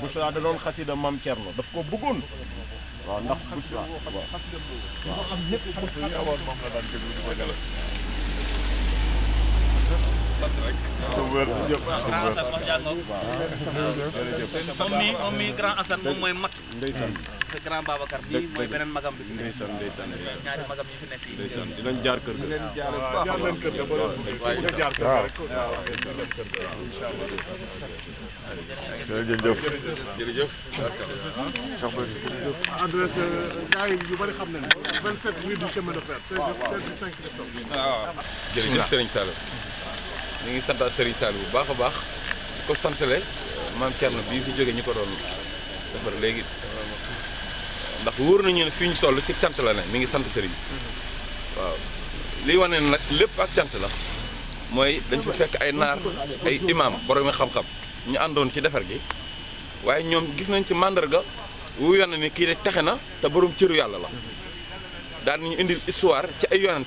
Bouchra da doon xasida Maam Cerno daf ko bëggoon waaw ndax Bouchra waaw xam ñëpp xam awoon moom la daan déglu di ko jël moom mi grand Assane moom mooy mat te grand Babacar bi mooy beneen magam bi ndeysaan ñaari magam yi fi nekk yi ndeysaan dinañ jaar kër ga jaar leen kër ga ba jaar kër ga rek jërëjëf jërëjëf adresse gars yi yu bëri xam nañ 27 rue du chemin de fer 5 waaw jërëjëf Serigne Sall ñu ngi santaat Serigne Sall bu baax a baax ko santale Maam Cerno bii fi jóge ñu ko doon defar léegi ndax wóor nañu ne fi ñu toll ci cant la ne mi ngi sant Serigne waaw liy wane nag lépp ak cant la mooy dañ fa fekk ay naar ay imam borom xam-xam ñu àndoon ci defar gi waaye ñoom gis nañ ci mandarga wu yone ni kii de texe na te borom cëru yàlla la daan nañu indil histoire ci ay yonent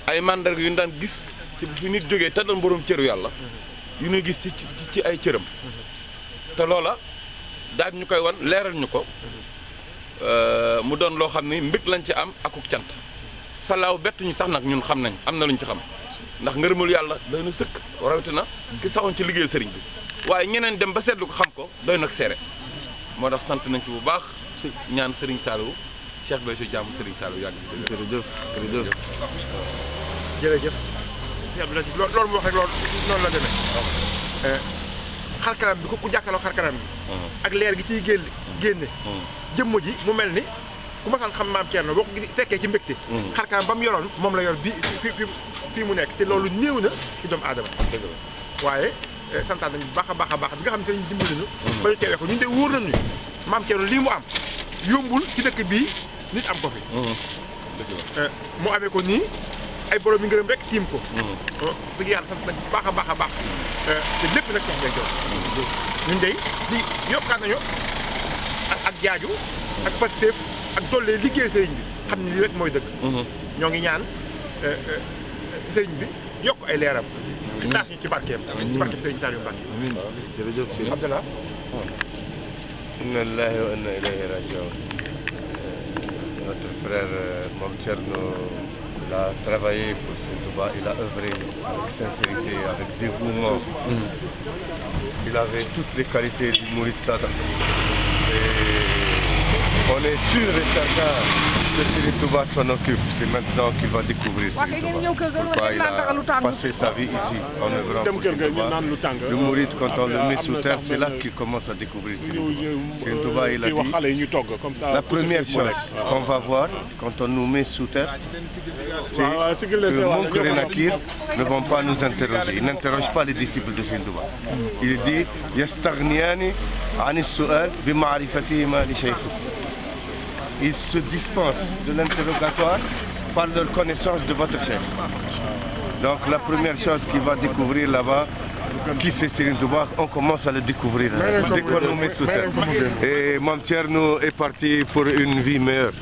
ay mandarga yu ñu daan gis ci fi nit jógee te doon borom cëru yàlla yu ñu gis ci ay cëram te loola daal ñu koy wan leeral ñu ko mu doon loo xam ni mbég lañ ci am akuk cant salaaw bettuñu sax nag ñun xam nañ am na luñ ci xam ndax ngërëmul yàlla doy na sëkk rawatina ki saxoon ci liggéeyal sëriñ bi waaye ñeneen dem ba seetlu ko xam ko doy nag seere moo tax sant nañ ci bu baax si ñaan Serigne Saliou Cheikh Béthio jàmm Serigne Saliou yàgg jërëjëf jërëjëf jërëjëf loolu mu wax rek loolu noonu la demee xarkanam bi ku jàkkaloo xarkanam bi ak leer gi ciy génne jëmm ji mu mel ni ku ma xam Maam Cerno boo ko fekkee ci mbégte xarkanam ba mu yoroon moom la yor bi fii mu nekk te loolu néew na ci doomu aadama waaye santaan nañu baax a baax a baax bi nga xam ne sëriñ dimbali ñu ba ñu teewee ko ñun de wóor nañu Maam Cerno lii mu am yombul ci dëkk bii nit am ko fi mu amee ko nii ay borom yi ngërëm rek tiim ko dëgg yàlla sant nañ baax a baax a baax te lépp nag sox ngay jox ñun de di yokkaat nañu ak jaaju ak pasteef ak dollee liggéey sëriñ bi xam ne lii rek mooy dëgg ñoo ngi ñaan sëriñ bi yokk ay leeram taas ñu ci barkeem ci barkeem sëriñ Saliou Mbacké amiin jërëjëf si Abdallah inna lillahi wa inna ilayhi raji'un notre frère Mame Cerno il a travaillé pour Serigne Touba, il a œuvré avec sincérité, avec dévouement. Il avait toutes les qualités du Mourid Sadaq. Et on est sûr et certain que Serigne Touba s'en occupe. C'est maintenant qu'il va découvrir Serigne Touba. Pourquoi il a passé sa vie ici en œuvrant pour Serigne Touba. Le Mourid, quand on le met sous terre, c'est là qu'il commence à découvrir Serigne Touba. Il a dit, la première chose qu'on va voir quand on nous met sous terre, c'est que Munkar et Nakir ne vont pas nous interroger. Ils n'interrogent pas les disciples de Serigne Touba. Il dit, yastagniyani ani su'al bi ma'rifatihima li shaykh. Ils se dispensent de l'interrogatoire par leur connaissance de votre chef. Donc la première chose qu'il va découvrir là-bas, qui c'est Serigne Touba, on commence à le découvrir dès qu'on nous met sous terre. Et Mame Cerno est parti pour une vie meilleure.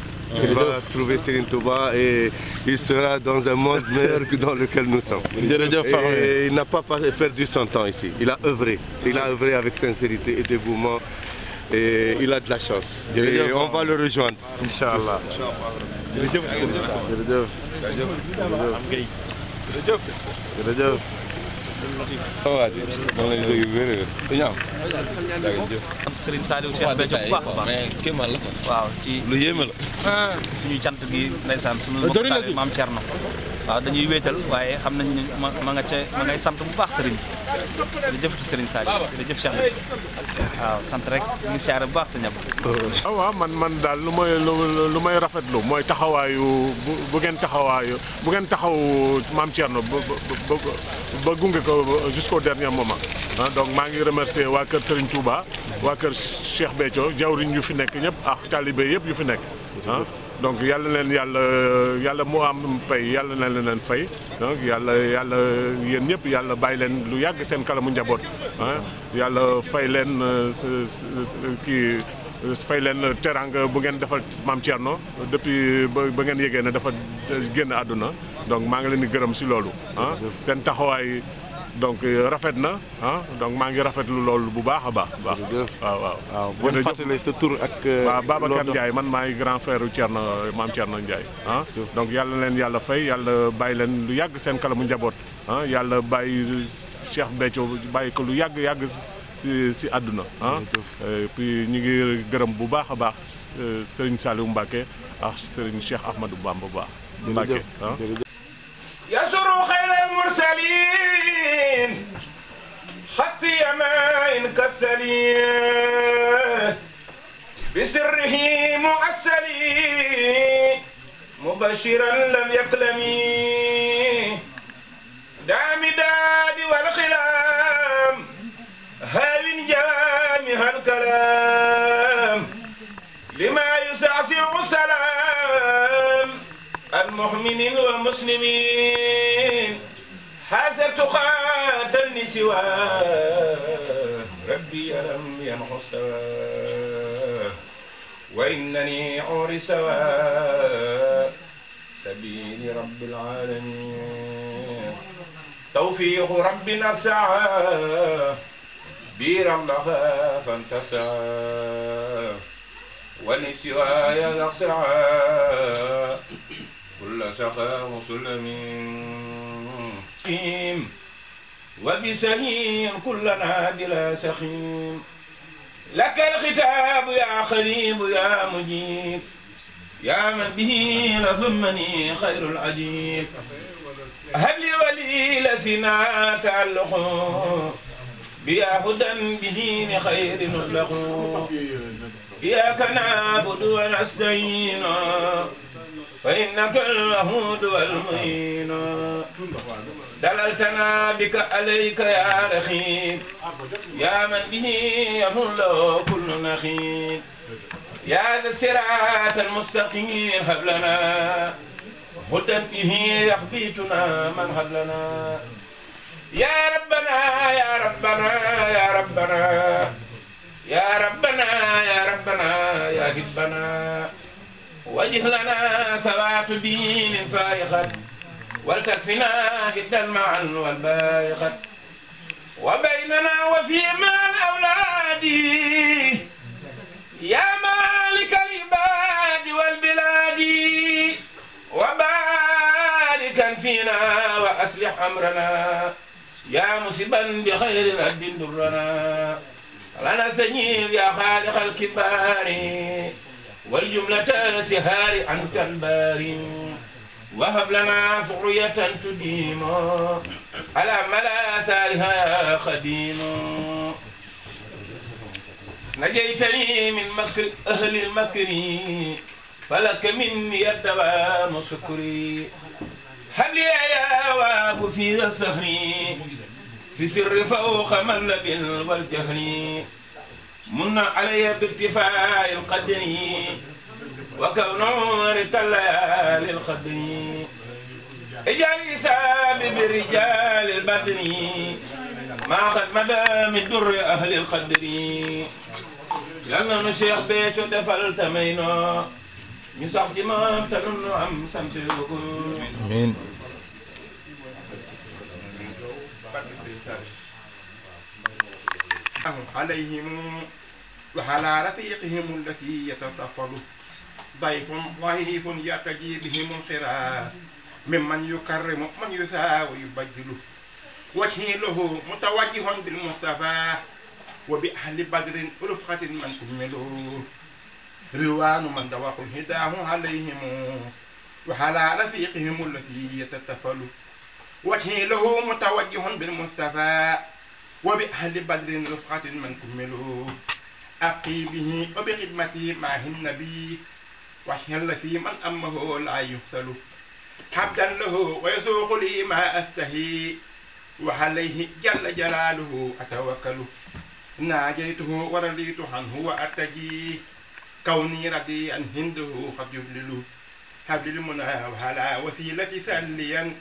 Il va trouver Serigne Touba et il sera dans un monde meilleur que dans lequel nous sommes. Et il n'a pas perdu son temps ici. Il a œuvré. Il a œuvré avec sincérité et dévouement. Et il a de la chance. Et on va le rejoindre. Inch'Allah. Serigne Saliou Cheikh Béthio bu baax a baax mais kéemaan la waaw ci lu yéeme la suñu cant gi ndeysaan suñu mbokk Maam Cerno waaw dañuy wéetal waaye xam nañ ne ma nga ca ma ngay sant bu baax Serigne jërëjëf ci Serigne Saliou jërëjëf Cheikh Béthio waaw sant rek ñu siyaare bu baax sa ñëpp waaw man daal lu may rafetlu mooy taxawaayu bu ngeen taxaw Maam Cerno ba gunge ko jusqu'au dernier moment donc maa ngi remercier waa kër Serigne Touba waa kër Cheikh Béthio jawriñ yu fi nekk ñëpp ak talibé yëpp yu fi nekk donc yàlla leen yàlla moo am fay yàlla na leen fay donc yàlla yéen ñëpp yàlla bàyyi leen lu yàgg seen kalamu njaboot ah yàlla fay leen fay leen teranga bu ngeen defal maam Thierno depuis ba ngeen yégee ne dafa génn àdduna donc maa ngi leen di gërëm si loolu ah seen taxawaay donc rafet na ah donc maa ngi rafetlu loolu bu baax a baax. waaw boo ñu fàttalee sa tur ak. waaw Babacar Ndiaye man maay grand frère Thierno maam Thierno Ndiaye ah. donc yàlla leen yàlla fay yàlla bàyyi leen lu yàgg seen kalamu njaboot ah yàlla bàyyi Cheikh Béthio bàyyi ko lu yàgg si àdduna ah. puis ñu ngi gërëm bu baax a baax Serigne Saliou Mbacké ak Serigne Cheikh Ahmadou Bamba bu baax. Mbacké ah. yasuru xayral mursalin xatti yamain kassalin bisirrihi muassali mubashiran lam yaklami daami daadi wal xilam hawin jaamihal kalam lima yusaasiu salam المؤمن والمسلمين حاسبت خاتلني سوى ربي لم ينقص سواه وإنني عوري سواء سبيل رب العالمين توفيق ربنا سعى بير الله فانتسعى ولسواي يقصعا كل سخاء سلمين وبسهيم كلنا بلا سخيم لك الختاب يا قريب يا مجيب يا من به لثمني خير العجيب هب لي ولي لسنا تعلق بيا هدى بدين خير نطلق إياك نعبد ونستعين فإنك الوهود والمعين دللتنا بك عليك يا رخيب يا من به يهون له كل نخيب يا ذا الصراط المستقيم هب لنا هدى به يخبيتنا من هب لنا يا ربنا يا ربنا يا ربنا يا ربنا يا ربنا يا هبنا وجه لنا ثبات دين فائقة ولتكفنا جدا معا والبائقة وبيننا وفيما الأولاد يا مالك العباد والبلاد وباركا فينا وأصلح أمرنا يا مصيبا بخير رد درنا لنا سجيب يا خالق الكبار والجملة سهار عنك الباري وهب لنا ذرية تديم على ملا سالها يا خديم نجيتني من مكر أهل المكر فلك مني الدوام سكري هب لي يا واب في السهر في سر فوق ملب والجهر من علي بارتفاع القدر وكون عمرك الليالي القدر اجعل حسابي برجال البدر ما قد مدى من در اهل القدر لأن الشيخ بيتو دفلت مينو نصح جمام تنن عم سمسلكم آمين عليهم وعلى رفيقهم التي يتطفل ضيف ضعيف يرتجي بهم انخراف ممن يكرم من يساوي يبجل وجهي له متوجه بالمصطفى وبأهل بدر رفقة من أهملوا روان من دوق هداه عليهم وعلى رفيقهم التي يتطفل وجهي له متوجه بالمصطفى وبأهل بدر رفقة من كملوا أقي به وبخدمته معه النبي وحي التي من أمه لا يغسل حمدا له ويسوق لي ما أستهي وعليه جل جلاله أتوكل ناجيته ورضيت عنه وأرتجي كوني رديا هنده قد يبلل هب للمنى وهلا وسيلة سليا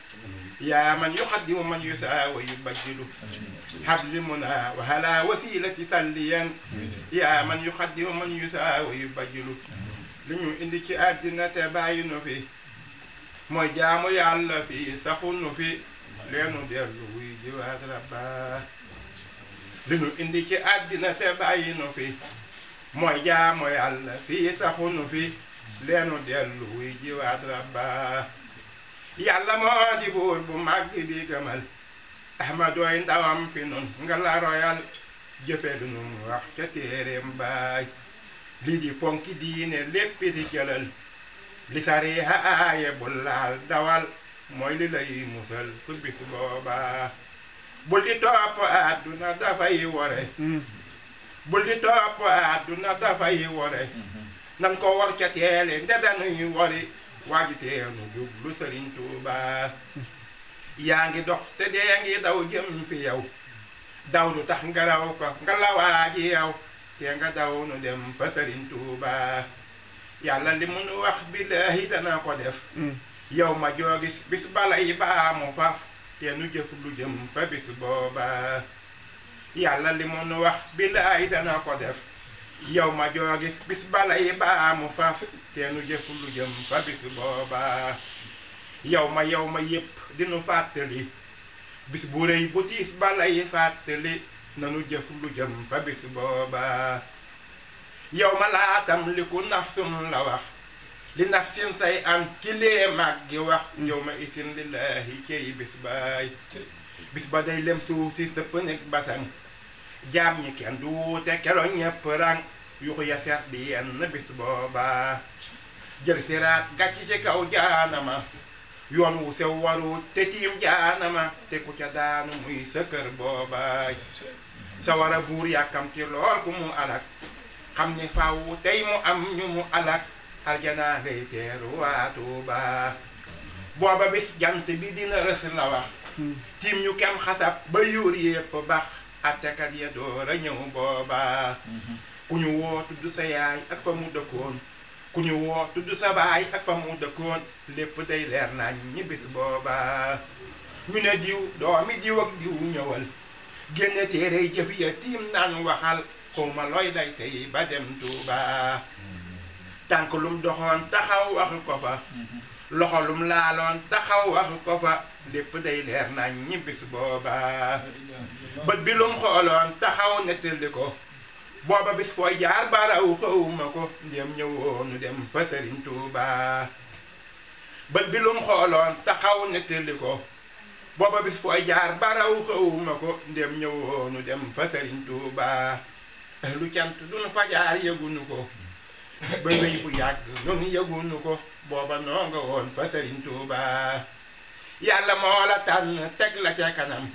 يا من يقدم من يسعى ويبجل هب للمنى وهلا وسيلة سليا يا من يقدم من يسعى ويبجل li ñu indi ci àddina te bàyyi nu fi mooy jaamu yàlla fi saxul nu fi leenu dellu wuy jiwaat rabba li ñu indi ci àddina te bàyyi nu fi mooy jaamu yàlla fi saxul nu fi leenu dellu wuy jiwaat rabba yàlla moo di buur bu màgg bi gëmal ahmadooy ndawam fi nun nga la royal jëfe du nu wax ca téeréem baay lii di fonki diine lépp di jëlal li sariha aaye bul laal dawal mooy li lay musal ku bis booba bul di topp àdduna dafay wore bul di topp àdduna dafay wore nan ko war ca teele nde danuy wori waaji teenu jublu Sëriñ Tuuba yaa ngi dox te dee ngi daw jëm fi yow daw lu tax nga raw ko nga la waaji yow te nga daw nu dem fa Sëriñ Tuuba yàlla li mu nu wax billaahi dana ko def yow ma joogis bis balay baamu faf te nu jëf lu jëm fa bis booba yàlla li mu nu wax billaahi dana ko def yow ma joogis bis balay baamu faf te nu jëf lu jëm fa bis booba yow ma yépp dinu fàttali bis bu rëy bu tiis balay fàttali nanu jëf lu jëm fa bis booba yow ma laatam li ku nafsum la wax li nafsin say am kilee mag gi wax yow ma isin lillahi cey bis baay bis ba day lem suuf si sëpp nekk basang jaam ñi kenn du wuute kelo ñepp rang yuxu ya seet di yenn bis booba jël siraat gàcc ci kaw jaanama yoon wu sew waru te tiim jaanama te ku ca daanu muy sa kër boobaay sa war a buur yàkkam ci lool ku mu alak xam ni faw tey mu am ñu mu alak aljana ngay teeru waa Tuuba booba bis jant bi dina rës la wax tiim ñu kem xasab ba yuur yépp bax attekat ya door a ñëw booba ku ñu woo tudd sa yaay ak fa mu dëkkoon ku ñu woo tudd sa baay ak fa mu dëkkoon lépp day leer nañ ñi bis booba ñu ne diw doomi diw ak diw ñëwal génne téere jëf ya tiim naan waxal xawma looy day tey ba dem Tuuba tànk lum doxoon taxaw wax ko fa loxo lum laaloon taxaw wax ko fa lépp day leer nañ ñi bis booba bët bi lum xooloon taxaw nettali ko booba bis fooy jaar baraw xawma ko ndéem ñëwoonu dem fa Sëriñ Tuuba bët bi lum xooloon taxaw nettali ko booba bis fooy jaar baraw xawma ko ndéem ñëwoonu dem fa Sëriñ Tuuba lu cant duñu fa jaar yëgunu ko ba wéy bu yàgg ñun yëgunu ko booba noo nga woon fa Sëriñ Tuuba yàlla moo la tànn teg la ca kanam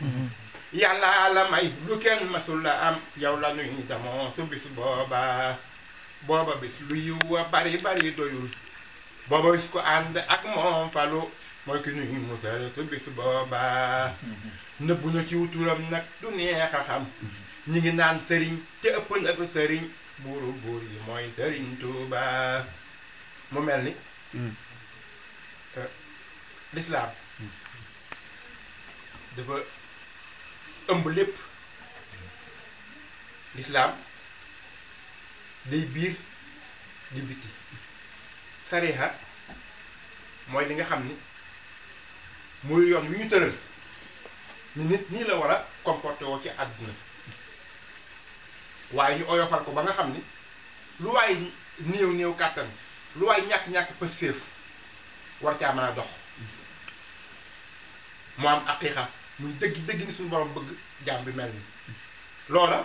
yàlla la may lu kenn masul la am yow la nuy damoo su bis booba bis lu yiw wa bari bari doyul booba bis ko ànd ak moom falu mooy ki nuy musal su bis booba nëbbu na ci wuturam nag du neex a xam ñi ngi naan sëriñ te ëpp na ko sëriñ buuru buur yi mooy Sëriñ Tuuba mu mel ni lislaam dafa ëmb lépp lislaam day biir di biti sariha mooy li nga xam ni muy yoon wi ñu tëral ni nit nii la war a comporté woo ci àdduna waaye ñu oyofal ko ba nga xam ni lu waay néew néew kàttan lu waay ñàkk-ñàkk pëstéef war caa mën a dox mu am aqiiqa muy dëgg ni suñu borom bëgg jaam bi mel ni loola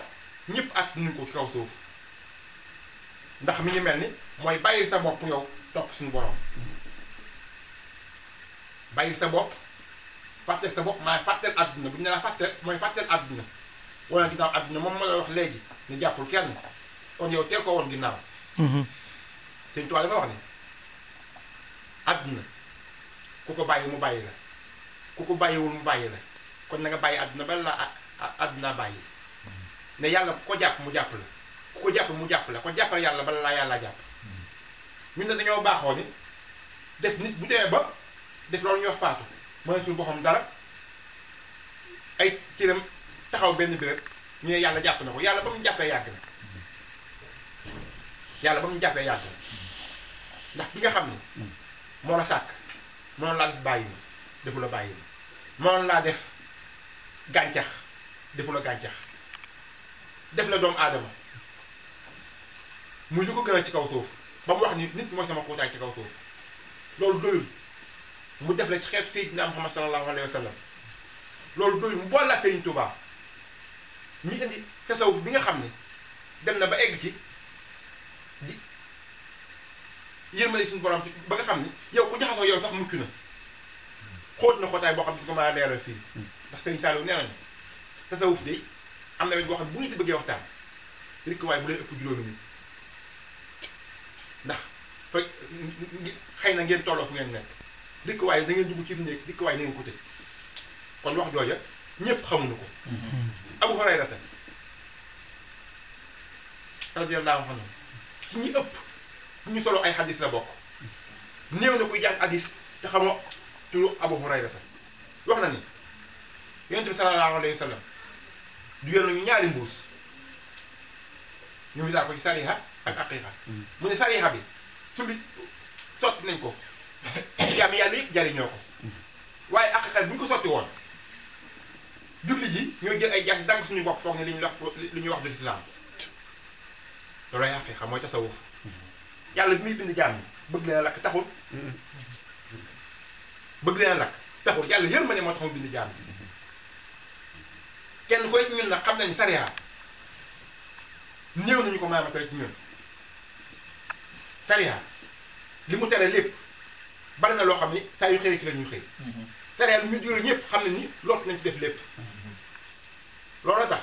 ñëpp at nuñ ko ci kaw suuf ndax mi ngi mel ni mooy bàyyi sa bopp yow topp suñu borom bàyyi sa bopp fàtteel sa bopp maay fàtteel àdduna bu ñu ne la fàtteel mooy fàtteel àdduna wala ginnaaw àdduna moom ma la wax léegi ni jàppul kenn kon yow teel ko woon ginnaaw Sëñ Tuubaa dafa wax ni àdduna ku ko bàyyi mu bàyyi la ku ko bàyyiwul mu bàyyi la kon na nga bàyyi àdduna bala la àdduna bàyyi ne yàlla ku ko jàpp mu jàpp la ku ko jàpp mu jàpp la kon jàppal yàlla bala laa yàlla jàpp ñun ne dañoo baaxoo ni def nit bu demee ba def loolu ñuy wax faatu mënatul boppam dara ay ciram taxaw benn bi rek ñu ne yàlla jàpp na ko yàlla ba mu jàppee yàgg na yàlla ba mu jàppee yàgg na ndax ki nga xam ni moo la sàkk mënoon laa def bàyyi ma defu la bàyyi ma mënoon laa def gàncax defu la gàncax def la doomu aadama muy lu ko gën a ci kaw suuf ba mu wax ni nit mooy sama kuutaay ci kaw suuf loolu doyul mu def la ci xeetu Seydina Muhammad sallallahu alayhi wa sallam loolu doyul mu boole la Sëriñ Tuubaa ñu indi tasawuf bi nga xam ne dem na ba egg ci di yërmale suñu borom ba nga xam ni yow ku jaxasoo yow sax mucc na xóot na xóotaay boo xam ne su ko mën a leeral fii ndax Sëriñ Saliou nee nañu tasawuf de am na wet boo xam ne bu ñu si bëggee waxtaan rek waaye bu leen ëpp juróomi nit ndax xëy na ngeen tolloo fu ngeen nekk rek waaye da ngeen dugg ci néeg rek waaye na ngeen ko tëj kon wax jooja ñëpp xamuñu ko. Abu Hurayrata radiyallahu anhu ci ñi ëpp ñu solo ay xadis la bokk néew na kuy jàng xadis te xamoo turu Abu Hurayrata wax na ni Yonent bi sallallahu alayhi wa sallam du yor nañu ñaari mbuus ñu misaal ko ci sariha ak aqiqa mu ne sariha bi sulli sotti nañ ko jaam yàlla yëpp jariñoo ko waaye aqiqa bu ñu ko sotti woon julli ji ñoo jël ay jaas dang suñu bopp foog ne li ñuy wax de l'islam loolu ay aqiqa mooy tasawuf yàlla bi muy bind jaam yi bëgg leen a lakk taxul bëgg leen a lakk taxul yàlla yërmande moo tax mu bind jaam yi kenn koy ci ñun nag xam nañ sariya néew nañu ko maama koy ci ñun sariya li mu tere lépp bari na loo xam ni saa yu xëy ci la ñuy xëy sariya lu ñu jur ñëpp xam nañ ni loolu nañ ci def lépp loolu tax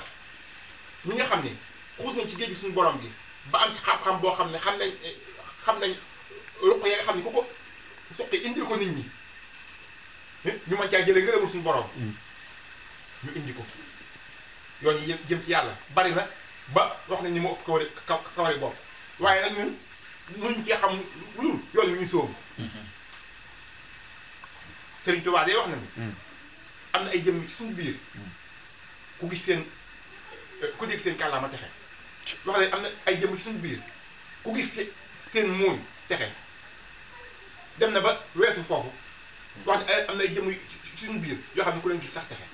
ñi nga xam ni xuus nañ ci géej gi suñu borom gi ba am ci xam-xam boo xam ne xam nañ ruq ya nga xam ni ku ko soqi indil ko nit ñi ñu mën caa jëlee ngërëmul suñu borom ñu indi ko yoon yi jëm ci yàlla bari na ba wax nañ ni moo ëpp kawari bopp waaye nag ñun nuñ cee xam lu yoon wi ñu sóobu Sëriñ Tuubaa day wax na ni am na ay jëm ci suñu biir ku gis seen ku dégg seen kàllaama texe wax ne am na ay jëm ci suñu biir ku gis seen muuñ texe dem na ba weesu foofu wax ne am na ay jëm ci suñu biir yoo xam ne ku leen gis sax texe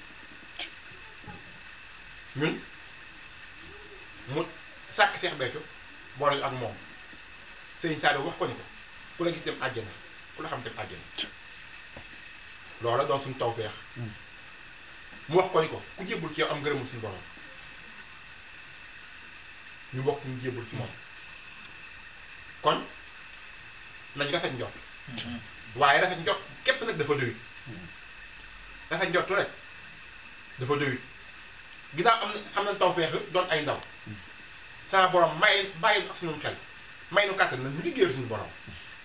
ñun mu sàkk Seex Béthio boole ak moom Sëriñ Saliou wax ko ni ko ku la gis dem àjjana ku la xam dem àjjana loola doon suñu tawfeex mu wax ko ni ko ku jébbul ci yow am ngërëmul suñu borom ñu bokk ñu jébbul ci moom kon nañ rafet njort waaye rafet njort képp nag dafa doyut rafet njort rek dafa doyut ginnaaw am nañ tawfeex doon ay ndaw sama borom may bàyyi ak suñu xel may nu kàttan na ñu liggéeyal suñu borom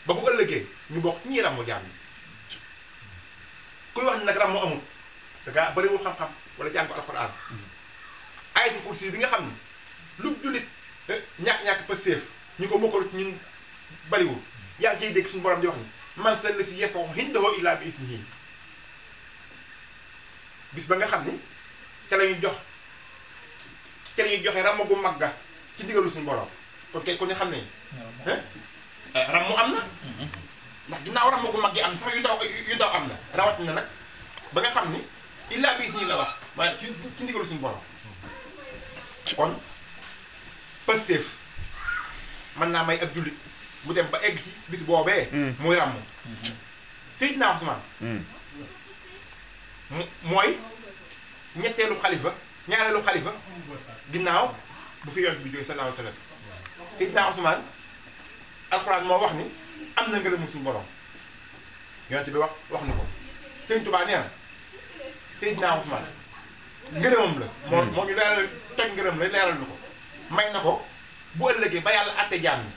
ba bu ëllëgee ñu bokk ci ñi ràmmu jaam ñi kuy wax ni nag ràmmu amul da ngaa bëriwul xam-xam wala jàng ko alxuraan ayatul kursi bi nga xam ni lu jullit ñàkk-ñàkk pëstéef ñu ko mokkalu ci ñun bëriwul yaa ngi ciy dégg suñu borom di wax ni man sell si yefoo hindahu illa bi ismihi bis ba nga xam ni ca la ñuy joxe ràmm gu mag ga ci ndigalu suñu borom kon kay ku ne xam ne ràmm am na ndax ginnaaw ràmm gu mag gi am sax yu ndaw am na rawatina nag ba nga xam ni illa bi ismihi la wax waaye ci ndigalu suñu borom kon pëstéef mën naa may ak jullit mu dem ba egg ci bis boobee muy ràmm Seydina Usmaan mooy ñetteelu xalifa ñaareelu xalifa ginnaaw bu fi yonent bi jógee sallallahu alayhi wa sallam Seydina Usmaan alxuraan moo wax ni am na ngërëmu suñu borom yonent bi wax na ko Sëñ Tuubaa nee na Seydina Usmaan ngërëmam la moo ñu leeral toj ngërëm la leeral na ko may na ko bu ëllëgee ba yàlla àtte jaam ñi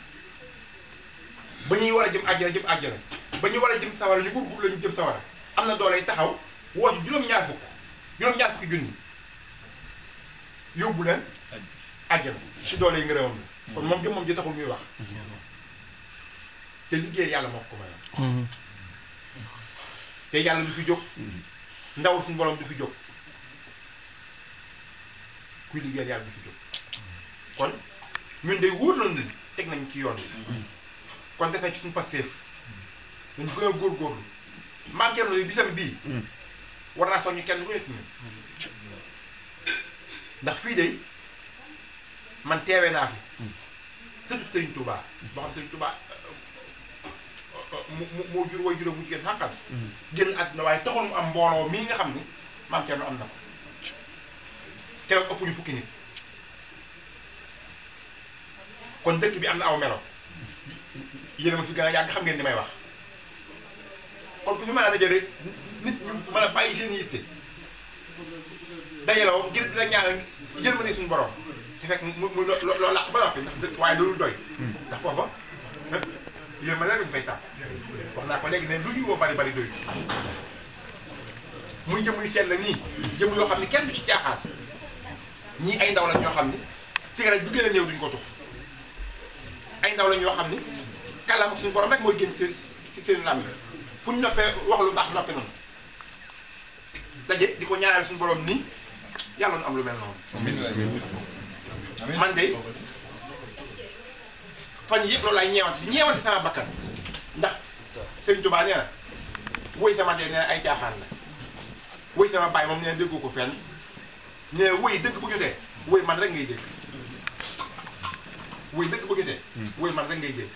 ba ñuy war a jëm àjjana ba ñu war a jëm sawara ñu gurgur la ñu jëm sawara am na doole taxaw woote juróom-ñaar fukki junni yóbbu leen àjjana ci doole yi ngërëmam la kon moom jëm moom ji taxul muy wax te liggéey yàlla moo ko mayoon te yàlla du fi jóg ndaw suñu borom du fi jóg kuy liggéey yàlla du fi jóg kon ñun de wóor nañu ne teg nañ ci yoon bi kon def nañ ci suñu pastéef ñu gën a góorgóorlu maam Thierno yi bisam bii war naa soññu kenn ku nekk ñun ndax fii de man teewee naa fi surtout Sëriñ Touba boo xam Sëriñ Touba moo jur way juróom mu jigéen xàqal génn àdduna waaye taxul mu am mbooloo mii nga xam ni maam Thierno am na ko keroog ëpp ñu fukki nit kon dëkk bi am na aw melo yéen a ma fi gën a yàgg xam ngeen ni may wax kon ku ñu mën a dajale nit ñu mën a bàyyi seen yitte dajaloo ngir dina ñaanal yërmande suñu borom te fekk muy loolu làq ba noppi ndax waaye loolu doy ndax foofa yërmande rek ñu fay tàmm wax naa ko léegi ne lu ñu woo bari doy muy jëm yu sell nii jëm yoo xam ne kenn du ci caaxaan ñii ay ndaw lañ ñoo xam ni cigarette bu gën a néew duñ ko tux ay ndaw lañ ñoo xam ni kàllaama ak suñu borom rek mooy génn ci seen làmb fu ñu noppee wax lu baax noppi noonu daje di ko ñaanal suñu borom nii yàlla na am lu mel noonu. man de fan yii yëpp loolu laay ñeewante sama bakkan ndax Sëriñ Tuubaa nee na woy sama dee nee na ay caaxaan la woy sama baay moom nee na déggu ko fenn nee na woy dëgg bu jotee woy man rek ngay dégg woy dëgg bu jotee woy man rek ngay dégg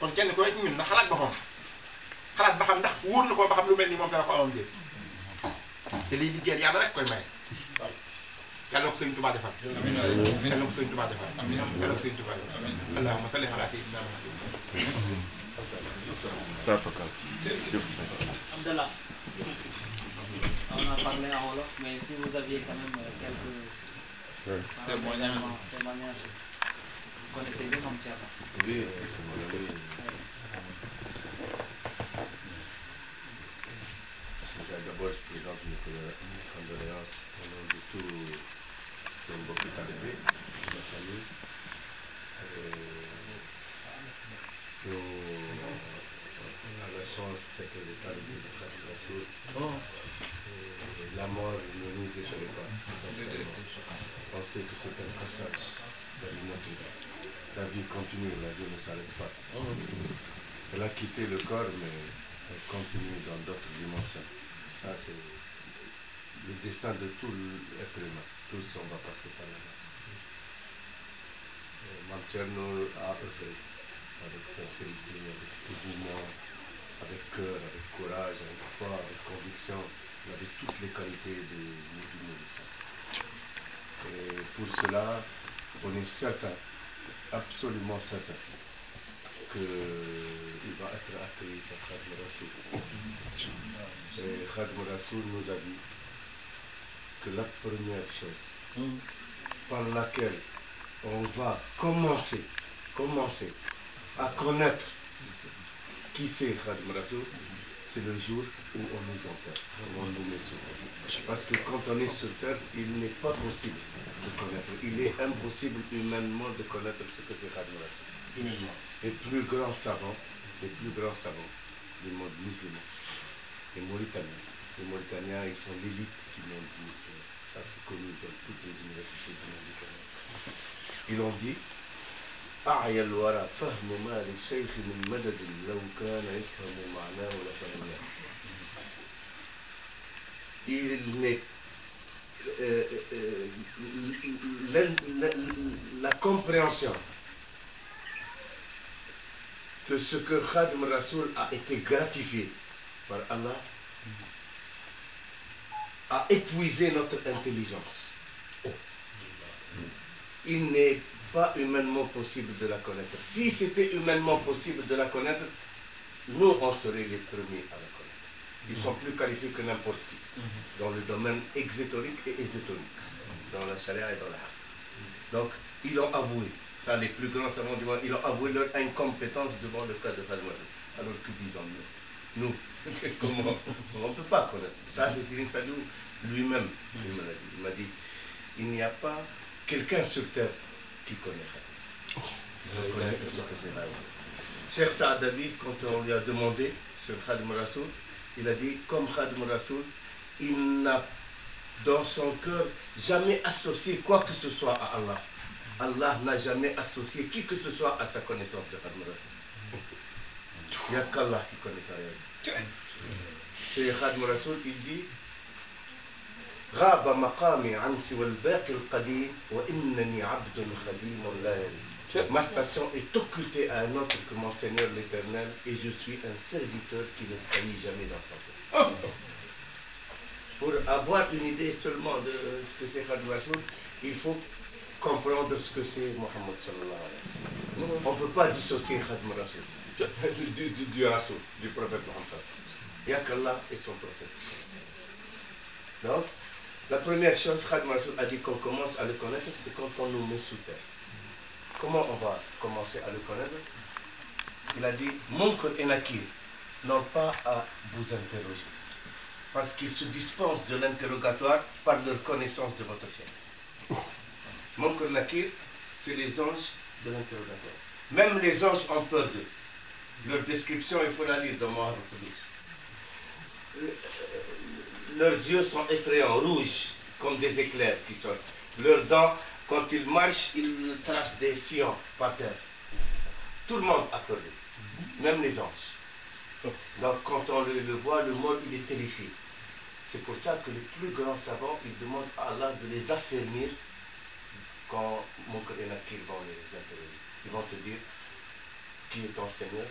kon kenn ku nekk ñun na xalaat boppam xalaat ba xam ndax wóor na ko ba xam lu mel ni moom dana ko amam déet te liy liggéeyal yàlla rek koy maye yàlla na ko Sëriñ Tuubaa defal yàlla na ko Sëriñ Tuubaa defal yàlla na ko Sëriñ Tuubaa defal allahumma salli ala sayyidina Abdallah, on a parlé en wolof, mais si vous aviez quand même quelques témoignages, vous connaissez bien Mame Thierno. Oui, d'abord, je présente mes condoléances au nom de tous les mbokki talibé, ma famille. On a la chance d'être les talibés de Khadim Rassoul. La mort ne nous désolait pas. On sait que c'est un passage dans l'humanité. La vie continue, la vie ne s'arrête pas. Elle a quitté le corps, mais elle continue dans d'autres dimensions. Ça, c'est le destin de tout l'être humain. Tous, on va passer par là-bas. Mame Thierno a œuvré avec sincérité, avec dévouement, avec cœur, avec courage, avec foi, avec conviction. Il avait toutes les qualités de musulman. Et pour cela, on est certain, absolument certain, qu'il va être accueilli par Khadim Rassoul. Et Khadim Rassoul nous a dit que la première chose par laquelle on va commencer à connaître qui c'est Khadim Rassoul, c'est le jour où on nous enterre, où on nous met sur terre. Parce que quand on est sur terre, il n'est pas possible de connaître. Il est impossible humainement de connaître ce que c'est Khadim Rassoul. Les plus grands savants du monde musulman, les Mauritaniens. Les Mauritaniens, ils sont l'élite du monde musulman. Ça, c'est connu dans toutes les universités du monde musulman. Ils ont dit أعيا الورى فهم ما للشيخ من مدد لو كان يفهم معناه لفهمناه. La compréhension de ce que Khadim Rassoul a été gratifié par Allah a épuisé notre intelligence. Il n'est pas humainement possible de la connaître. Si c'était humainement possible de la connaître, nous, on serait les premiers à la connaître. Ils sont plus qualifiés que n'importe qui, dans le domaine exotérique et ésotérique, dans la charia et dans la hadith. Donc, ils ont avoué, ça, les plus grands savants du monde, ils ont avoué leur incompétence devant le cas de Khadim Rassoul. Alors que disons-nous, nous, comment on ne peut pas connaître. Ça, c'est Serigne Saliou lui-même, il m'a dit, il n'y a pas quelqu'un sur terre qui connaît Khadim. Je connais ce que c'est là. Cheikh Saadabi, quand on lui a demandé sur Khadim Rassoul, il a dit, comme Khadim Rassoul, il n'a dans son cœur jamais associé quoi que ce soit à Allah. Allah n'a jamais associé qui que ce soit à sa connaissance de Khadim Rassoul. Il n'y a qu'Allah qui connaît ça. C'est Khadim Rassoul, il dit, غاب مقامي عن سوى الباقي القديم وإنني عبد خديم لا يلي. Ma station est occultée à un autre que mon Seigneur l'Éternel et je suis un serviteur qui ne faillit jamais dans sa vie. Pour avoir une idée seulement de ce que c'est Khadim Rassoul, il faut comprendre ce que c'est Mohammed sallallahu alayhi wa sallam. On ne peut pas dissocier Khadim Rassoul du Rassoul, du prophète Mohammed. Il n'y a qu'Allah et son prophète. Donc, la première chose, Khadim Rassoul a dit qu'on commence à le connaître, c'est quand on nous met sous terre. Comment on va commencer à le connaître? Il a dit, Munkar et Nakir n'ont pas à vous interroger, parce qu'ils se dispensent de l'interrogatoire par leur connaissance de votre ciel. Munkar et Nakir, c'est les anges de l'interrogatoire. Même les anges ont peur d'eux. Leur description, il faut la lire dans Mohar al-Qudus. Leurs yeux sont effrayants, rouges, comme des éclairs qui sortent. Leurs dents, quand ils marchent, ils tracent des sillons par terre. Tout le monde a peur d'eux, même les anges. Donc quand on le voit, le monde, il est terrifié. C'est pour ça que les plus grands savants, ils demandent à Allah de les affermir quand Munkar et Nakir vont les interroger. Ils vont te dire, qui est ton Seigneur,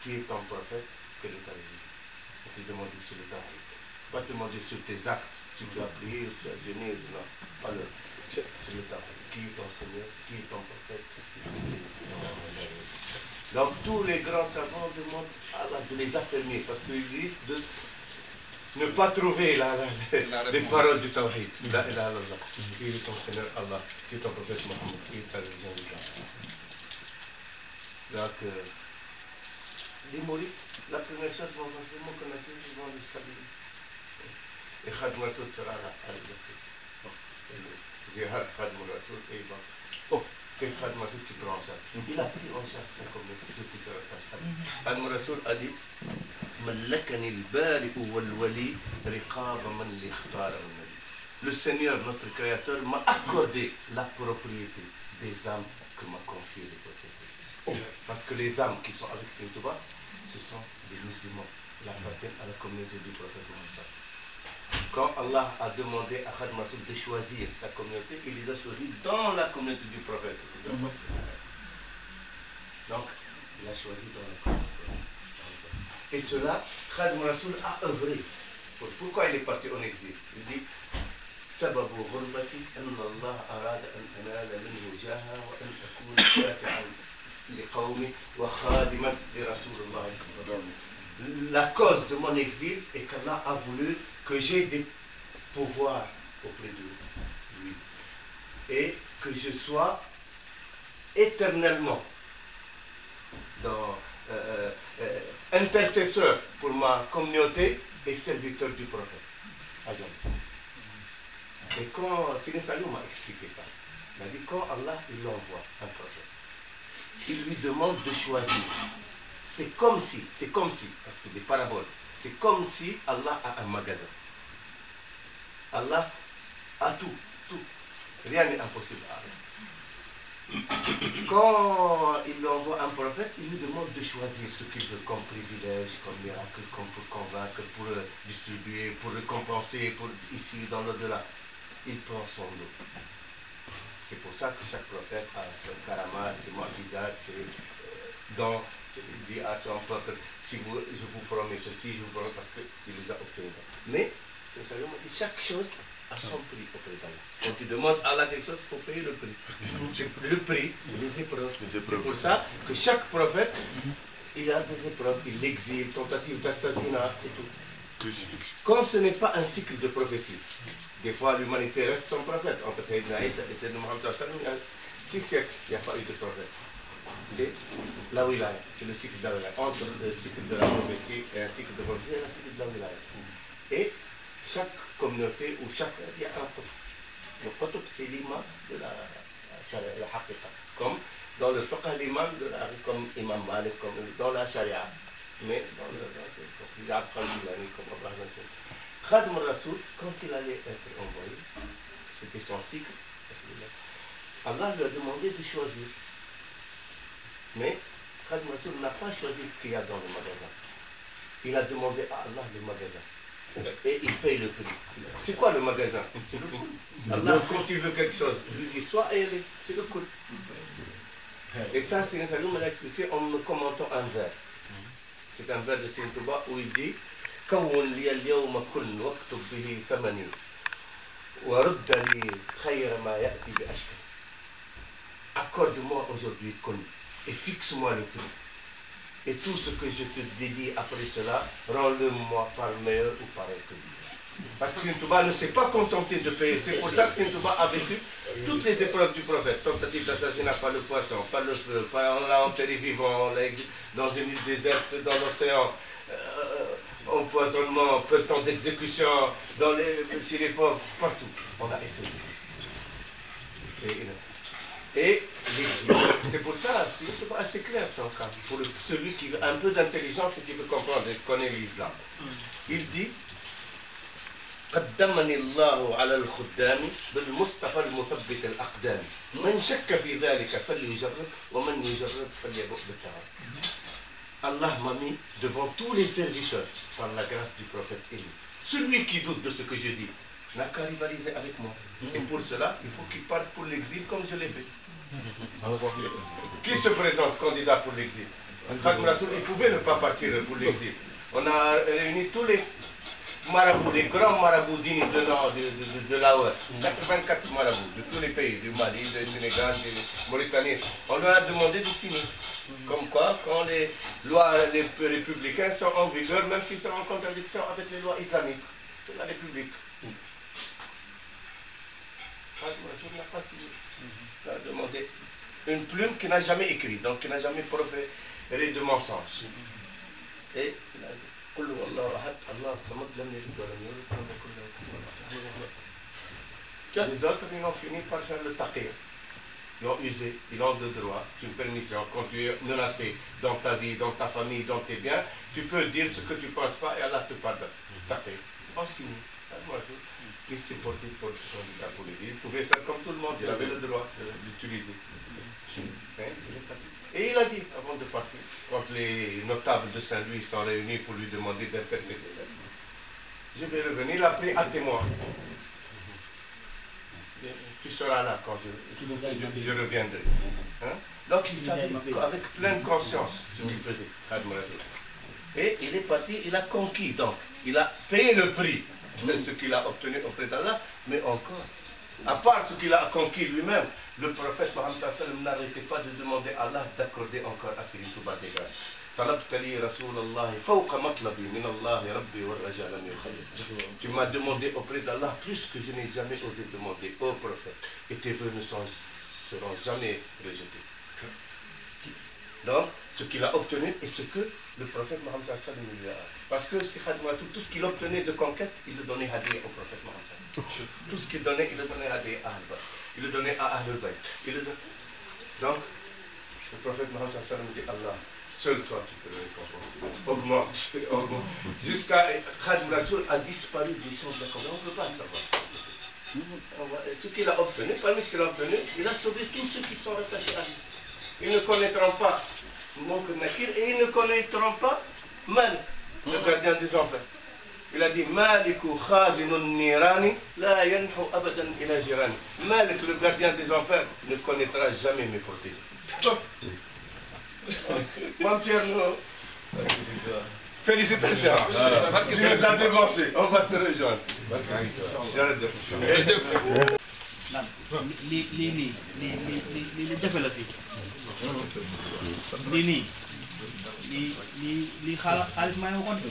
qui est ton prophète, quel est ta religion. On te demande sur le tawhid. Pas te demander sur tes actes, si tu as prié, si tu as jeûné, non, pas le. Sur le tawhid. Qui est ton Seigneur, qui est ton prophète. Donc tous les grands savants demandent à Allah de les affermir parce qu'ils risquent de ne pas trouver les paroles du tawhid. La ilaha illallah. Qui est ton Seigneur Allah, qui est ton prophète Mohammed, qui est ta religion d'Islam. Donc, les mourides, la première chose, vont faire mon connaisseur, ils vont les stabiliser. Et Khadim Rassoul sera là à l'exercice. Zihar Khadim Rassoul et il va. Oh, c'est Khadim Rassoul qui prend en charge. Il a pris en charge sa communauté depuis que Khadim Rassoul a dit Mallakani al-bari'u wal-wali riqaba man li ikhtara al-nabi. Le Seigneur, notre Créateur, m'a accordé la propriété des âmes que m'a confié le prophète. Parce que les âmes qui sont avec Seigneur Touba, ce sont des musulmans. Ils appartiennent à la communauté du prophète Mohammed. Quand Allah a demandé à Khadim Rassoul de choisir sa communauté, il les a choisis dans la communauté du prophète. Donc, il a choisi dans la communauté. Et cela, Khadim Rassoul a œuvré. Pourquoi il est parti en exil? Il dit سبب غربتي أن الله أراد أن أنال منه جاها وأن أكون شافعا لقومي وخادما لرسول الله. La cause de mon exil est qu'Allah a voulu que j'ai des pouvoirs auprès de lui et que je sois éternellement intercesseur pour ma communauté et serviteur du prophète. Et quand Sidi Salou m'a expliqué ça, il m'a dit quand Allah il envoie un prophète, il lui demande de choisir. C'est comme si, parce que c'est des paraboles, c'est comme si Allah a un magasin. Allah a tout. Rien n'est impossible à Allah. Quand il lui envoie un prophète, il lui demande de choisir ce qu'il veut comme privilège, comme miracle, comme pour convaincre, pour distribuer, pour récompenser, pour ici, dans l'au-delà. Il prend son lot. C'est pour ça que chaque prophète a son karama, ses mu'jizat, ses dons. Il dit à son peuple, si je vous promets ceci, je vous promets parce qu'il les a obtenus. Mais, chaque chose a son prix auprès d'Allah. Quand tu demandes à Allah quelque chose, il faut payer le prix. Le prix, les épreuves. C'est pour ça que chaque prophète, il a des épreuves, il l'exile, tentative d'assassinat et tout. Quand ce n'est pas un cycle de prophétie, des fois l'humanité reste son prophète. Entre Sayyidina Isa et Sayyidina Muhammad, il y a 6 siècles, il n'y a pas eu de prophète. C'est la wilaya, c'est le cycle de la wilaya. Entre le cycle de la prophétie et un cycle de prophétie, il y a le cycle de la wilaya. Et chaque communauté ou chaque... il y a un prophète. Le prophète, c'est l'imam de la haqiqa. Comme dans le fiqh l'imam de la rue comme Imam Malik, comme dans la charia, mais dans le comme Abraham. Khadim al-Rasoul, quand il allait être envoyé, c'était son cycle, Allah lui a demandé de choisir. Mais Khadim al-Rasoul n'a pas choisi ce qu'il y a dans le magasin. Il a demandé à Allah le magasin. Et il paye le prix. C'est quoi le magasin? C'est le coût. Allah, quand il veut quelque chose, je lui dis soit elle, c'est le coût. Et ça, c'est un m'a expliqué en me commentant un vers. C'est un vers de Sëriñ Tuubaa où il dit كون لي اليوم كن واكتب به ثمني ورد لي خير ما يأتي بأشكال. Accorde-moi aujourd'hui kun et fixe-moi le prix. Et tout ce que je te dédie après cela, rends-le-moi par meilleur ou par inférieur. Parce que Sëriñ Tuubaa ne s'est pas contenté de payer. C'est pour ça que Sëriñ Tuubaa a vécu toutes les épreuves du prophète. Tentative d'assassinat par le poisson, par le feu, par on l'a enterré vivant, dans une île déserte, dans l'océan, empoisonnement, peu de temps d'exécution, chez les pauvres, partout. On a essayé. Et c'est pour ça, c'est pas assez clair son cas. Pour celui qui a un peu d'intelligence et qui veut comprendre et qui connaît l'islam. Il dit قدمني الله على الخدام بالمصطفى المثبت الأقدام من شك في ذلك فليجرب ومن يجرب فليبؤ بالتعب. Allah m'a mis devant tous les serviteurs par la grâce du prophète Élie. Celui qui doute de ce que je dis n'a qu'à rivaliser avec moi. Et pour cela, il faut qu'il parte pour l'exil comme je l'ai fait. Qui se présente candidat pour l'exil? Khadim al-Rasoul, il pouvait ne pas partir pour l'exil. On a réuni tous les marabouts, les grands marabouts dignes de l'AOR, 84 marabouts de tous les pays, du Mali, du Sénégal, de Mauritanie. On leur a demandé de signer. Comme quoi, quand les lois les républicains sont en vigueur, même s'ils sont en contradiction avec les lois islamiques, c'est la République. Khadim al-Rasoul n'a pas signé. Il a demandé une plume qui n'a jamais écrit, donc qui n'a jamais proféré de mensonges. Et il a dit les autres, ils ont fini par faire le taqir. Ils ont usé, ils ont le droit, une permission. Quand tu es menacé dans ta vie, dans ta famille, dans tes biens, tu peux dire ce que tu ne penses pas et Allah te pardonne. Taqir. En signe. Il s'est porté pour le syndicat pour les villes. Il pouvait faire comme tout le monde, il avait le droit d'utiliser. Et il a dit, avant de partir, quand les notables de Saint-Louis sont réunis pour lui demander d'interpréter, je vais revenir, il a pris à témoin. Tu seras là quand je reviendrai. Hein? Donc il savait avec pleine conscience ce qu'il faisait, Khadim al-Rasoul. Et il est parti, il a conquis donc, il a payé le prix de ce qu'il a obtenu auprès d'Allah, mais encore, à part ce qu'il a conquis lui-même, le prophète Mohammed n'arrêtait pas de demander à Allah d'accorder encore à Sëriñ Tuubaa des grâces. Tu m'as demandé auprès d'Allah plus que je n'ai jamais osé demander au prophète, et tes vœux ne seront jamais rejetés. Donc, ce qu'il a obtenu et ce que le prophète Mohammed lui a... Parce que c'est Khadim al-Rasoul, tout ce qu'il obtenait de conquête, il le donnait hadiya au prophète Mohammed. Tout ce qu'il donnait, il le donnait hadiya à Ahl-Bayt. Il le donnait à Ahl-Bayt. Donc, le prophète Mohammed dit Allah, seul toi tu peux le récompenser. Augmente. Jusqu'à Khadim al-Rasoul a disparu du champ de la combat. On ne peut pas le savoir. Ce qu'il a obtenu, parmi ce qu'il a obtenu, il a sauvé tous ceux qui sont rattachés à lui. Ils ne connaîtront pas Monk Nakir et ils ne connaîtront pas Malik, le gardien des enfers. Il a dit Maliku Khazinun Nirani la yanhu abadan ila jirani. Malik, le gardien des enfers, ne connaîtra jamais mes protégés. Mon Thierno, félicitations. Tu nous as dévancé. On va te rejoindre. lii jafe la fii lii xaalis maa ngi waxoon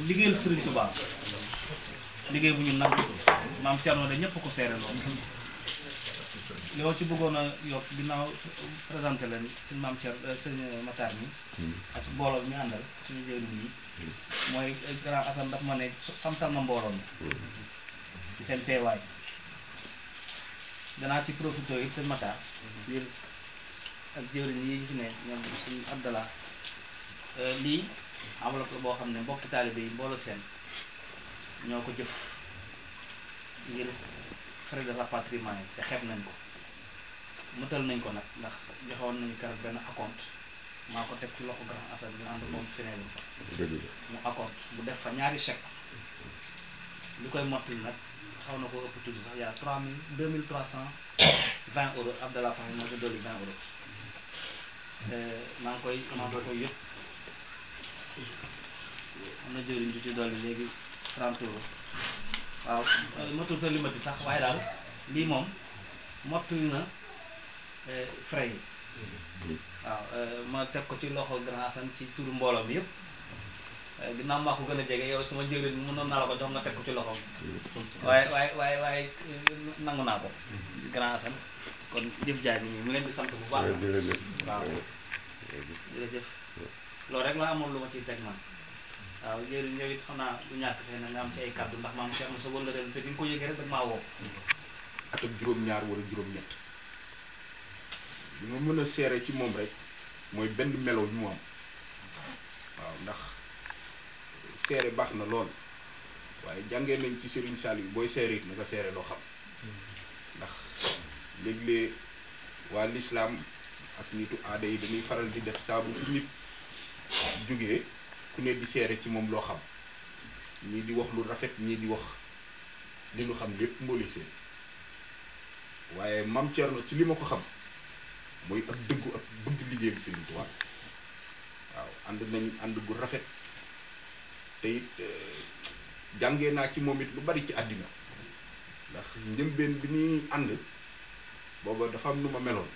liggéeyal Sëriñ Tuubaa liggéey bu ñu nangu maam Thierno de ñëpp ko seere loolu yow ci bëggoon a yokk ginnaaw présenté leen suñu maam Thierno sëñ Matar mi ak mbooloo mi àndal suñu jëwriñ yi mooy grand Assane daf ma ne samtal ma mbooloo mi ci seen teewaay danaa ci profité it sëñ Matar ngir ak jëwriñ yi fi ne ñoom suñu Abdallah lii enveloppe la boo xam ne mbokki taalibe yi mbooloo seen ñoo ko jëf ngir frais de rapatriement yi te xeeb nañ ko mëtal nañ ko nag ndax joxewoon nañu keroog benn acompte maa ko teg ci loxo Grand Assane ñu ànd moom Sénégal mu acompte mu def fa ñaari chèque li koy mottali nag xaw na ko ëpp tuuti sax yaa 2320 euros Abdallah Faye moo ko dolli 20 euros maa ngi koy yëpp am na jëriñ du ci dolli léegi 30 euros waaw motul sa limati sax waaye daal lii moom mottali na frais yi waaw ma teg ko ci loxo Grand Assane ci turu mbooloo mi yëpp ginnaaw maa ko gën a jege yow sama jëriñ mënoon naa la ko jox nga teg ko ci loxoom waaye nangu naa ko Grand Assane kon jëf jaay ni mu leen di sant bu baax waaw jërëjëf loolu rek laa amoon lu ma ciy teg man waaw jëriñ yow it xam naa du ñàkk xëy na nga am ci ay kàddu ndax maam Cheikh Moussa wala ren te bi nga ko yëgee rek dag maa woo atam juróom-ñaar wala juróom-ñett li ma mën a seere ci moom rek mooy benn melo bi mu am waaw ndax seere baax na lool waaye jàngee nañ ci Serigne Saliou booy seere it na nga seere loo xam ndax léeg-léeg waa l'islam ak nitu aada yi dañuy faral di def saabu fu nit jógee ku ne di seere ci moom loo xam ñii di wax lu rafet ñii di wax li ñu xam lépp mbooli seen waaye Mame Thierno ci li ma ko xam mooy ak dëggu ak bëgg liggéey bi Serigne Touba waaw ànd nañ ànd gu rafet te it jàngee naa ci moom it lu bari ci àddina ndax njëlbeen bi ñuy ànd booba dafa am nu ma meloon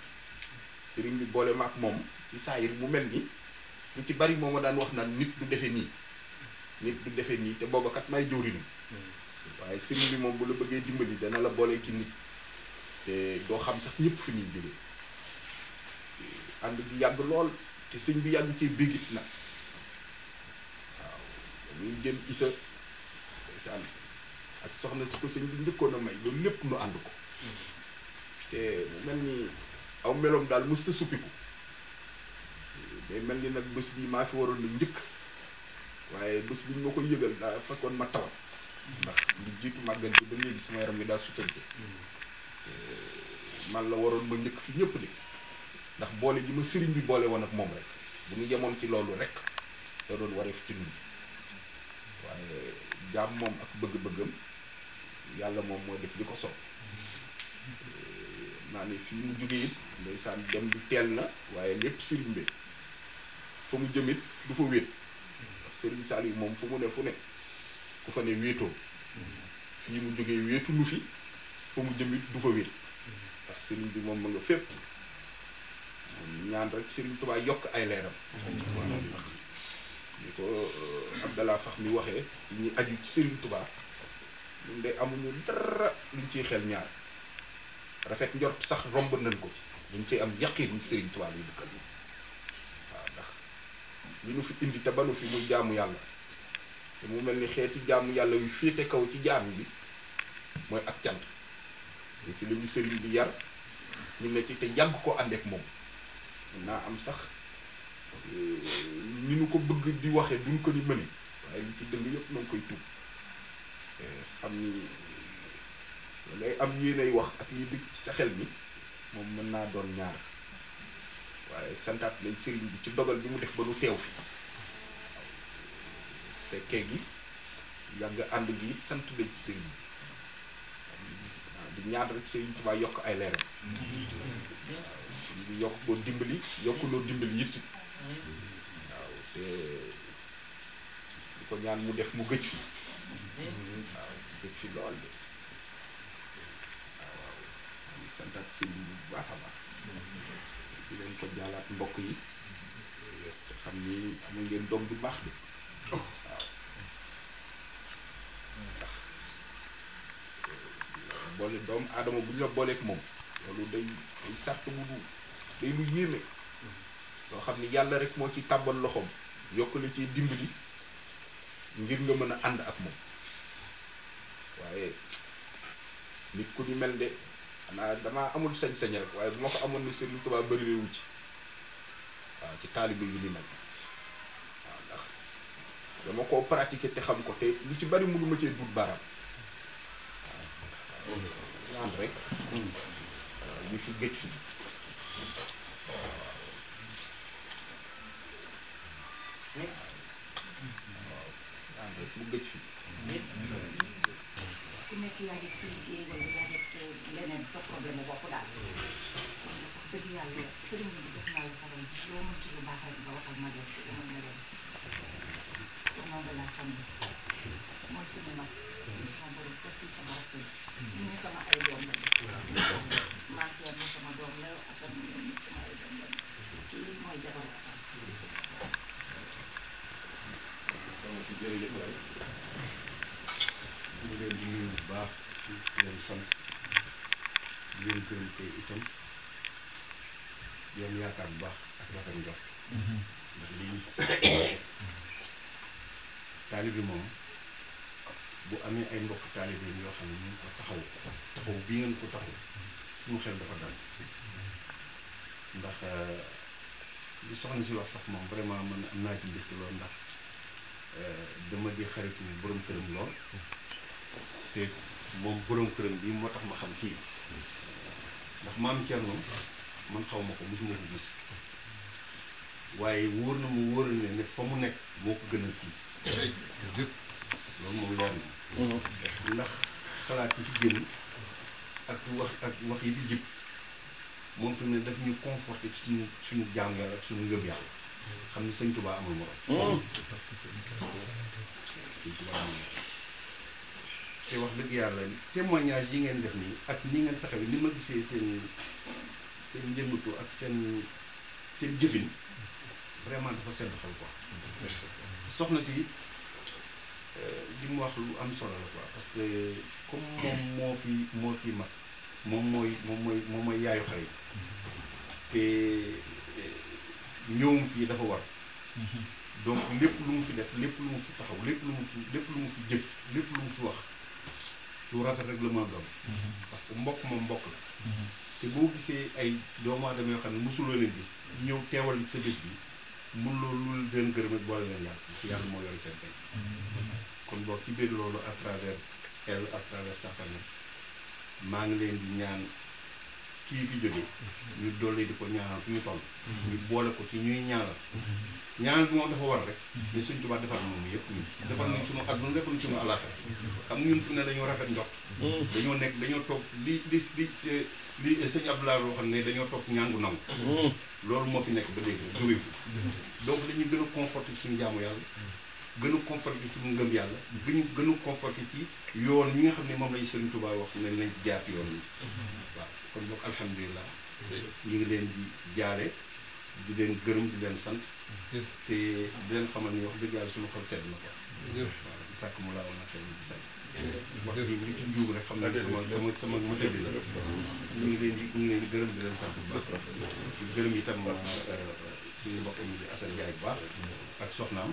Serigne bi boole ma ak moom ci saayir mu mel ni lu ci bari moom ma daan wax naan nit du defe nii te booba kat may jëwriñu waaye Serigne bi moom bu la bëggee dimbali dana la boole ci nit te doo xam sax ñëpp fi ñuy jógee ànd bi yàgg lool te sëñ bi yàgg ci bégit nag waaw dañuy jël isa ndeysaan ak soxna si ko sëñ bi njëkkoon a may loolu lépp nu ànd ko te mu mel ni aw meloom daal mës ta suppiku day mel ni nag bés bi maa fi waroon na njëkk waaye bés bi ñu ma koy yëgal daa fekkoon ma tawat ndax lu jiitu màggal bi ba léegi sama yaram bi daal sutante man la waroon ma njëkk fi ñëpp de ndax boole ji ma sëriñ bi boole woon ak moom rek bu ñu yemoon ci loolu rek da doon wareef ci ñun waaye jaam moom ak bëgg-bëggam yàlla moom moo def li ko soob naa ne fii mu jógee it ndeysaan dem bi teel na waaye lépp sëriñ bi fa mu jëmit du fa wéet ndax sëriñ Saliou moom fu mu ne fu ne ku fa ne wéetoo fii mu jógee wéetu lu fi fa mu jëmit du fa wéet ndax sëriñ bi moom ma nga fépp ñaan rek Serigne Touba yokk ay leeram ndax ni ko Abdallah Fax mi waxee ñi aju ci Serigne Touba ñun de amuñu dara luñ ciy xel ñaar rafet njort sax romb nañ ko ci luñ ciy am yaqin ni Serigne Touba luy dëkkal waaw ndax li nu fi indi te banu fi muy jaamu yàlla te mu mel ni xeeti jaamu yàlla yu féete kaw ci jaam bi mooy ak cant li ci li ñu Serigne bi yar ñu ne ci te yàgg ko ànd ak moom naa am sax ni nu ko bëgg di waxee duñ ko ni mëne waaye li ci dëng yëpp na nga koy tuub xam ni lay am yéenay wax ak li dëgg ci sa xel mi moom mën naa doon ñaar waaye santaat lañ sëriñ bi ci dogal bi mu def ba nu teew fi fekkee gi yàgg ànd gi it sant lañ ci sëriñ bi di ñaan rek sëriñ Tuubaa yokk ay leeram di yokk koo dimbali yokk noo dimbali it waaw te di ko ñaan mu def mu gëj fi waaw gëj fi lool de waaw di santaat sëriñ bi bu baax a baax di leen ko jaalaat mbokk yi te xam ni am ngeen doom bu baax de waaw ndax boole doomu aadama bu ñu la booleek moom loolu day sàrt bu day lu yéeme loo xam ni yàlla rek moo ci tàbbal loxoom yokk la ciy dimbali ngir nga mën a ànd ak moom waaye nit ku ñu mel de xanaa damaa amul sañ-sañ rek waaye bu ma ko amoon ni Serigne Touba bëri wu ci waaw ci taalibe yi li mel waaw ndax dama koo pratiquer te xam ko te lu ci bari mënu ma cee dut baaraam waaw ñaan rek ñu fi gëj fi waaw ñaan rek mu gëj fi ku nekk yaa ngi liggéey wala yaa ngi leneen sa problème mu bopp daal wax dëgg yàlla sëriñ bi def naa la faral loo mën ci lu baax rek nga waxal ma leen ma leen pour moom de la famille mooy suñu mag sa borom aussi sama rakk ñu ne sama ay doom la maa ngi leen sama doom la ak sama ay doom la lii mooy jabar jërëjëf waay ñu leen di nuyu bu baax di leen sant di leen gërëm tey itam di leen yaakaar bu baax ak rafet njort ndax lii taalibe moom bu amee ay mbokk taalibe yoo xam ne ñu ngi ko taxaw bii ngeen ko taxaw suñu xel dafa dal ndax li soxna si wax sax moom vraiment man am naa ci mbégte lool ndax dama di xaritu borom këram lool te moom borom këram bi moo tax ma xam kii ndax maam Thierno man xaw ma ko mosuma ko gis waaye wóor na mu wóor na ne fa mu nekk moo ko gënal kii loolu moom leer na ndax xalaat yi ci génn ak wax yi di jib moom fi ne daf ñu conforté ci suñu jaam yàlla ak suñu ngëm yàlla xam ne sëñ Tuubaa amul morom sëñ Tuubaa amul morom te wax dëgg yàlla témoignage yi ngeen def nii ak ni ngeen taxawee ni ma gisee seen njëngatu ak seen jëfin vraiment dafa sedd xol quoi soxna si li mu wax lu am solo la quoi parce que comme moom moo fi mag moom mooy yaayu xale yi te ñëwum fii dafa war donc lépp lu mu fi def lépp lu mu fi taxaw lépp lu mu fi jëf lépp lu mu fi wax lu rafet rek la mën a doon parce que mbokk moom mbokk la te boo gisee ay doomu aadama yoo xam ne mosuloo leen gis ñëw teewal sa bés bi mun loolu lu leen gërëm ak boole leen yàlla moo yore seen tey kon boog ci biir loolu à travers elle à travers sa famille maa ngi leen di ñaan kii fi jóge ñu dolli di ko ñaanal fu ñu toll ñu boole ko ci ñuy ñaanal ñaanal bi moom dafa war rek mais Sëñ Tuubaa defar moom yëpp ñun defar nañ suñu àdduna defar nañ suñu àllaaxira xam nga ñun fu ne dañoo rafet njort dañoo toog li sëñ Abdoulaye loo xam ne dañoo toog ñaan gu nangu loolu moo fi nekk ba léegi jóge fi donc dañuy gën a conforté suñu jaamu yàlla gën a conforté suñu ngëm yàlla gën a conforté ci yoon ñi nga xam ne moom lañ Sëriñ Tuubaa wax ne nañ ci jaar ci yoon yi waaw kon boog alhamdulilah ñu ngi leen di jaare di leen gërëm di leen sant te di leen xamal ni wax dëgg yàlla suñu xol sedd na ko waaw di sàkk mu laa woon na xel di sant wax bi li ci njuug rek xam ne sama mëta bi la ñu ngi leen di gërëm di leen sant bu baax di gërëm itam suñu mbokk mi di Assane Ndiaye bu baax ak soxnaam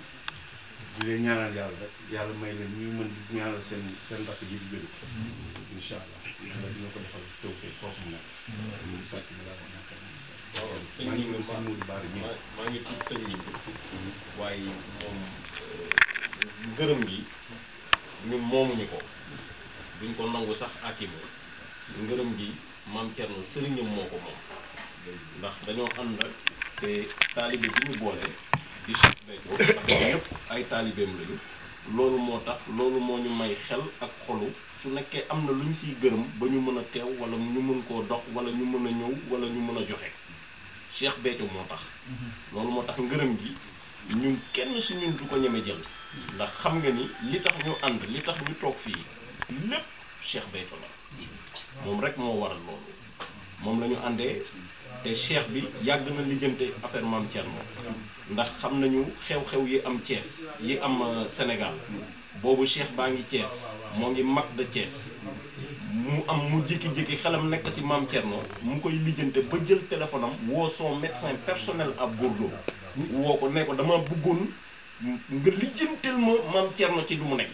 di leen ñaanal yàlla rek yàlla may leen ñuy mën di ñaanal seen rakk ji di bëri incha allah yàlla dina ko defal taw fee foofu mu nekk ñu ngi sant mi laa wax na maa ngi nuyu sëñ Modou Bara mi maa ngi tudd sëñ ñi waaye moom ngërëm gi ñun moomuñu ko duñ ko nangu sax akimo ngërëm gi maam Thierno sëriñam moo ko moom ndax dañoo ànd ak te taalibe bi ñu boole di Cheikh Béthio ndax ñëpp ay taalibeem lañu loolu moo tax loolu moo ñu may xel ak xolu su nekkee am na lu ñu siy gërëm ba ñu mën a teew wala ñu mën koo dox wala ñu mën a ñëw wala ñu mën a joxe Cheikh Béthio moo tax loolu moo tax ngërëm gi ñun kenn si ñun du ko ñeme jël ndax xam nga ni li tax ñu ànd li tax ñu toog fii lépp Cheikh Béthio la moom rek moo waral loolu moom la ñu àndee te cheikh bi yàgg na lijjante affaire maam Thierno ndax xam nañu xew-xew yi am Thiès yi am Sénégal boobu cheikh baa ngi Thiès moo ngi mag de Thiès mu jékki-jékki xelam nekk ci maam Thierno mu koy lijjante ba jël téléphone am woo son médecin personnel à Bordeaux woo ko ne ko dama bëggoon nga lijjantel ma maam Thierno ci du mu nekk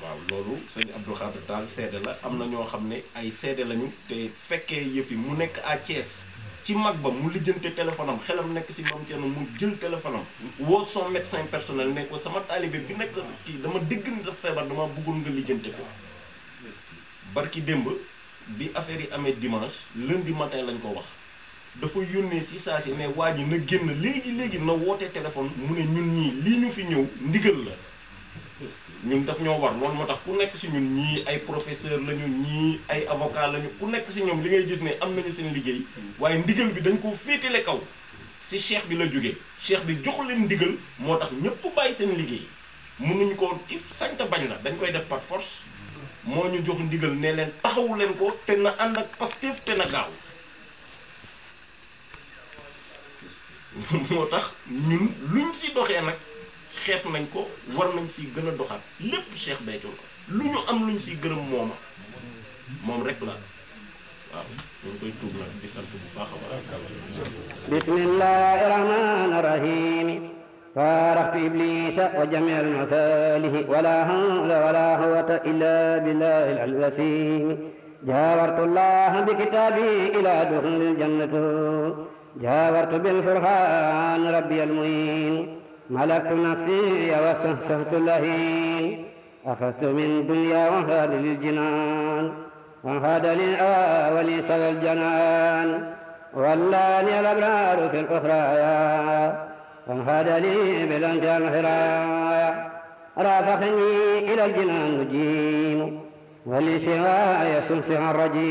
waaw loolu sëñ Abdou Khadre Tall seede la am na ñoo xam ne ay seede lañu te fekkee yëf yi mu nekk à Thiès ci mag ba mu lijjante téléphone am xelam nekk si Mame Thierno mu jël téléphone am woo son médecin personnel ne ko sama taalibe bi nekk kii dama dégg ni dafa feebar dama bëggoon nga lijjante ko barki démb bi affaire yi amee dimanche lundi matin lañ ko wax dafa yónnee si saa si ne waa ji na génn léegi na woote téléphone mu ne ñun ñii lii ñu fi ñëw ndigal la ñun daf ñoo war loolu moo tax ku nekk si ñun ñii ay professeur lañu ñii ay avocat lañu ku nekk si ñoom li ngay gis ne am nañu seen liggéey waaye ndigal bi dañ koo féetale kaw si cheikh bi la jógee cheikh bi jox leen ndigal moo tax ñëpp bàyyi seen liggéey mënuñu ko ci sañta bañ la dañ koy def par force moo ñu jox ndigal ne leen taxawu leen ko te na ànd ak Pastef te na gaaw moo tax ñun luñ si doxee nag xeet nañ ko war nañ si gën a doxaat lépp Cheikh Béthio la lu ñu am luñ si gërëm moom rek la waaw ñu ngi koy tuub nag di sant bu baax a baax. bismillahi rahmani rahim faaraxtu iblisa wa jami almasalihi wala hawla wala quwwata illa billahi al-azim jaawartu allah bi kitabi ila dukhulil jannati jaawartu bil furqan rabbi al-muin ملكت نفسي واستنصفت اللهين أخذت من دنيا وانهاد للجنان وانهاد للأولي سوى الجنان ولاني الأبرار في الأخرايا وانهاد لي بالأنجال الحرايا رافقني إلى الجنان مجيم ولسواي سلسع الرجيم